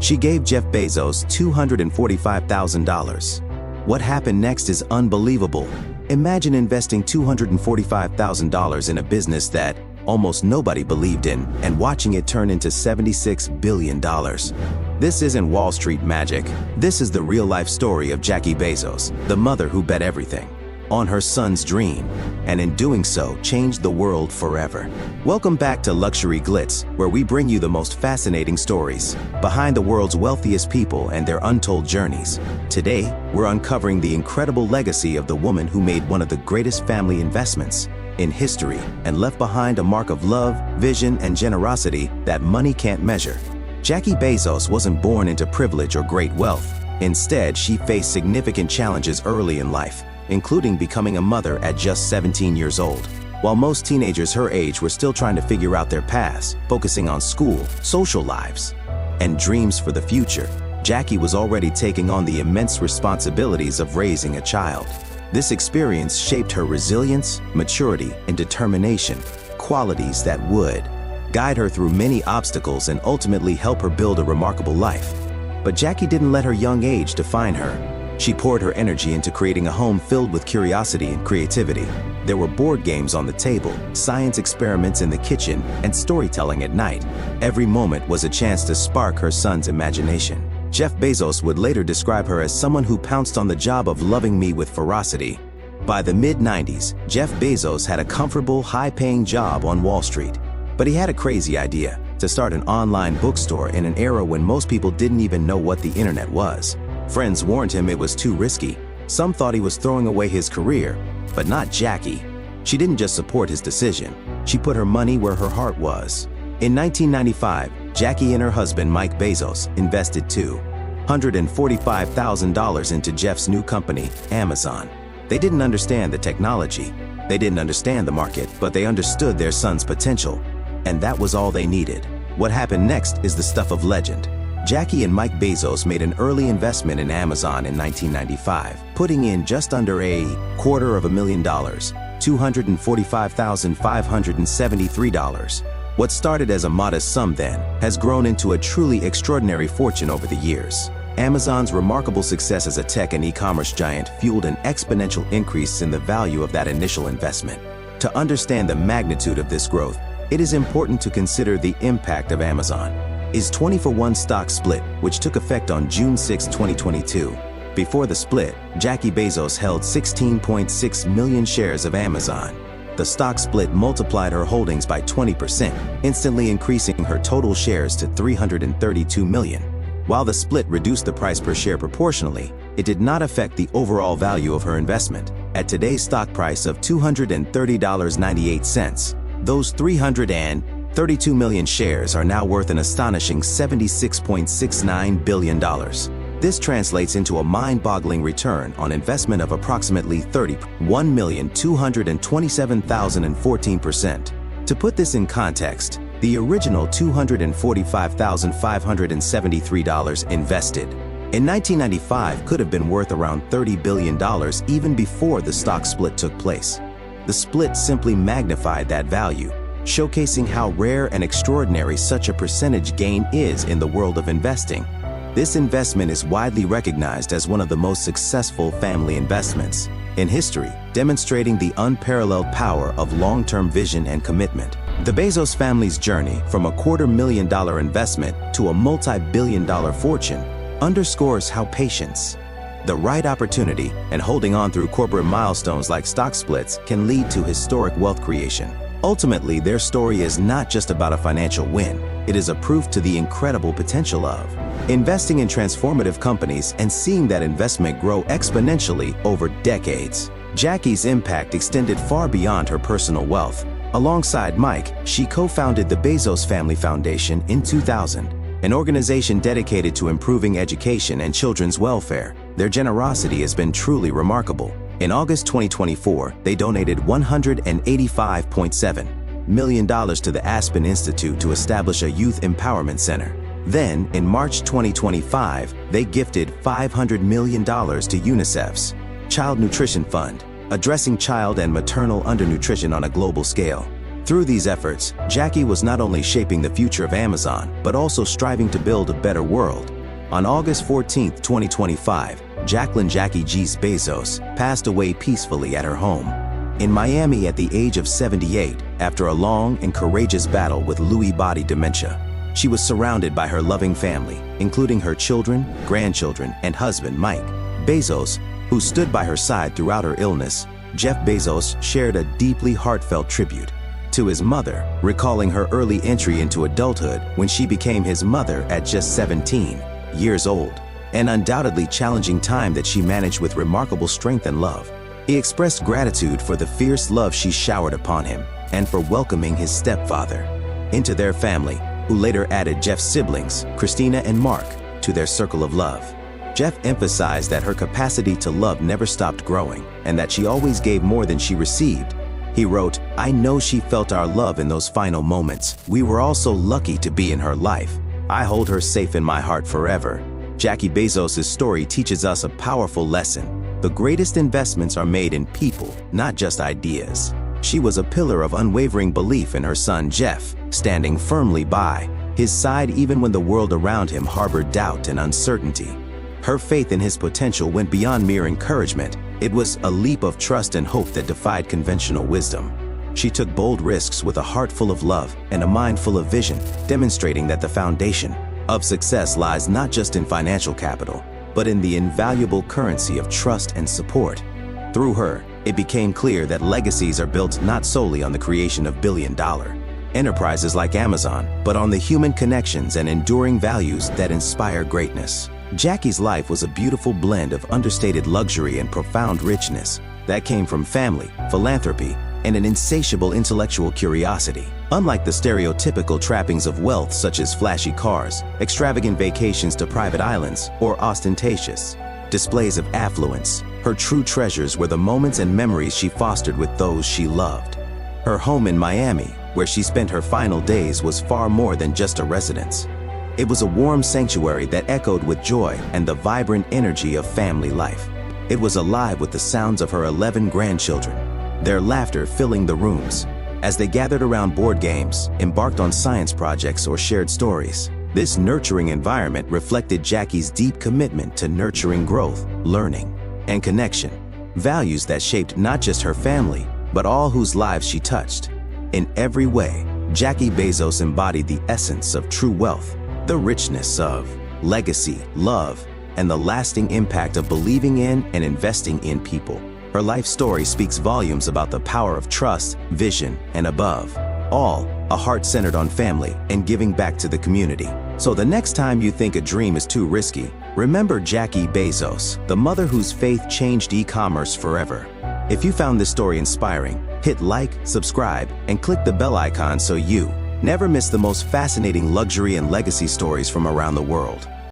She gave Jeff Bezos $245,000. What happened next is unbelievable. Imagine investing $245,000 in a business that almost nobody believed in and watching it turn into $76 billion. This isn't Wall Street magic. This is the real-life story of Jackie Bezos, the mother who bet everything on her son's dream, and in doing so, changed the world forever. Welcome back to Luxury Glitz, where we bring you the most fascinating stories behind the world's wealthiest people and their untold journeys. Today, we're uncovering the incredible legacy of the woman who made one of the greatest family investments in history and left behind a mark of love, vision, and generosity that money can't measure. Jackie Bezos wasn't born into privilege or great wealth. Instead, she faced significant challenges early in life, including becoming a mother at just 17 years old. While most teenagers her age were still trying to figure out their paths, focusing on school, social lives, and dreams for the future, Jackie was already taking on the immense responsibilities of raising a child. This experience shaped her resilience, maturity, and determination, qualities that would guide her through many obstacles and ultimately help her build a remarkable life. But Jackie didn't let her young age define her. She poured her energy into creating a home filled with curiosity and creativity. There were board games on the table, science experiments in the kitchen, and storytelling at night. Every moment was a chance to spark her son's imagination. Jeff Bezos would later describe her as someone who pounced on the job of loving me with ferocity. By the mid-90s, Jeff Bezos had a comfortable, high-paying job on Wall Street. But he had a crazy idea: to start an online bookstore in an era when most people didn't even know what the internet was. Friends warned him it was too risky. Some thought he was throwing away his career, but not Jackie. She didn't just support his decision, she put her money where her heart was. In 1995, Jackie and her husband, Mike Bezos, invested $245,000 into Jeff's new company, Amazon. They didn't understand the technology, they didn't understand the market, but they understood their son's potential, and that was all they needed. What happened next is the stuff of legend. Jackie and Mike Bezos made an early investment in Amazon in 1995, putting in just under $250,000, $245,573. What started as a modest sum then has grown into a truly extraordinary fortune over the years. Amazon's remarkable success as a tech and e-commerce giant fueled an exponential increase in the value of that initial investment. To understand the magnitude of this growth, it is important to consider the impact of Amazon. Is 20-for-1 stock split, which took effect on June 6, 2022. Before the split, Jackie Bezos held 16.6 million shares of Amazon. The stock split multiplied her holdings by 20%, instantly increasing her total shares to 332 million. While the split reduced the price per share proportionally, it did not affect the overall value of her investment. At today's stock price of $230.98, those 332 million shares are now worth an astonishing $76.69 billion. This translates into a mind-boggling return on investment of approximately 1,227,014%. To put this in context, the original $245,573 invested in 1995 could have been worth around $30 billion even before the stock split took place. The split simply magnified that value, showcasing how rare and extraordinary such a percentage gain is in the world of investing. This investment is widely recognized as one of the most successful family investments in history, demonstrating the unparalleled power of long-term vision and commitment. The Bezos family's journey from a $250,000 investment to a multi-billion-dollar fortune underscores how patience, the right opportunity, and holding on through corporate milestones like stock splits can lead to historic wealth creation. Ultimately, their story is not just about a financial win. It is a proof to the incredible potential of investing in transformative companies and seeing that investment grow exponentially over decades. Jackie's impact extended far beyond her personal wealth. Alongside Mike, she co-founded the Bezos Family Foundation in 2000, an organization dedicated to improving education and children's welfare. Their generosity has been truly remarkable. In August 2024, they donated $185.7 million to the Aspen Institute to establish a youth empowerment center. Then, in March 2025, they gifted $500 million to UNICEF's Child Nutrition Fund, addressing child and maternal undernutrition on a global scale. Through these efforts, Jackie was not only shaping the future of Amazon, but also striving to build a better world. On August 14, 2025, Jackie Bezos passed away peacefully at her home in Miami at the age of 78 after a long and courageous battle with Lewy body dementia. She was surrounded by her loving family, including her children, grandchildren, and husband, Mike Bezos, who stood by her side throughout her illness. Jeff Bezos shared a deeply heartfelt tribute to his mother, recalling her early entry into adulthood when she became his mother at just 17 years old, an undoubtedly challenging time that she managed with remarkable strength and love. He expressed gratitude for the fierce love she showered upon him and for welcoming his stepfather into their family, who later added Jeff's siblings, Christina and Mark, to their circle of love. Jeff emphasized that her capacity to love never stopped growing and that she always gave more than she received. He wrote, "I know she felt our love in those final moments. We were all so lucky to be in her life. I hold her safe in my heart forever." Jackie Bezos' story teaches us a powerful lesson. The greatest investments are made in people, not just ideas. She was a pillar of unwavering belief in her son Jeff, standing firmly by his side even when the world around him harbored doubt and uncertainty. Her faith in his potential went beyond mere encouragement. It was a leap of trust and hope that defied conventional wisdom. She took bold risks with a heart full of love and a mind full of vision, demonstrating that the foundation of success lies not just in financial capital, but in the invaluable currency of trust and support. Through her, it became clear that legacies are built not solely on the creation of billion-dollar enterprises like Amazon, but on the human connections and enduring values that inspire greatness. Jackie's life was a beautiful blend of understated luxury and profound richness that came from family, philanthropy, and an insatiable intellectual curiosity. Unlike the stereotypical trappings of wealth such as flashy cars, extravagant vacations to private islands, or ostentatious displays of affluence, her true treasures were the moments and memories she fostered with those she loved. Her home in Miami, where she spent her final days, was far more than just a residence. It was a warm sanctuary that echoed with joy and the vibrant energy of family life. It was alive with the sounds of her 11 grandchildren, their laughter filling the rooms as they gathered around board games, embarked on science projects, or shared stories. This nurturing environment reflected Jackie's deep commitment to nurturing growth, learning, and connection, values that shaped not just her family, but all whose lives she touched. In every way, Jackie Bezos embodied the essence of true wealth, the richness of legacy, love, and the lasting impact of believing in and investing in people. Her life story speaks volumes about the power of trust, vision, and above all, a heart centered on family and giving back to the community. So the next time you think a dream is too risky, remember Jackie Bezos, the mother whose faith changed e-commerce forever. If you found this story inspiring, hit like, subscribe, and click the bell icon so you never miss the most fascinating luxury and legacy stories from around the world.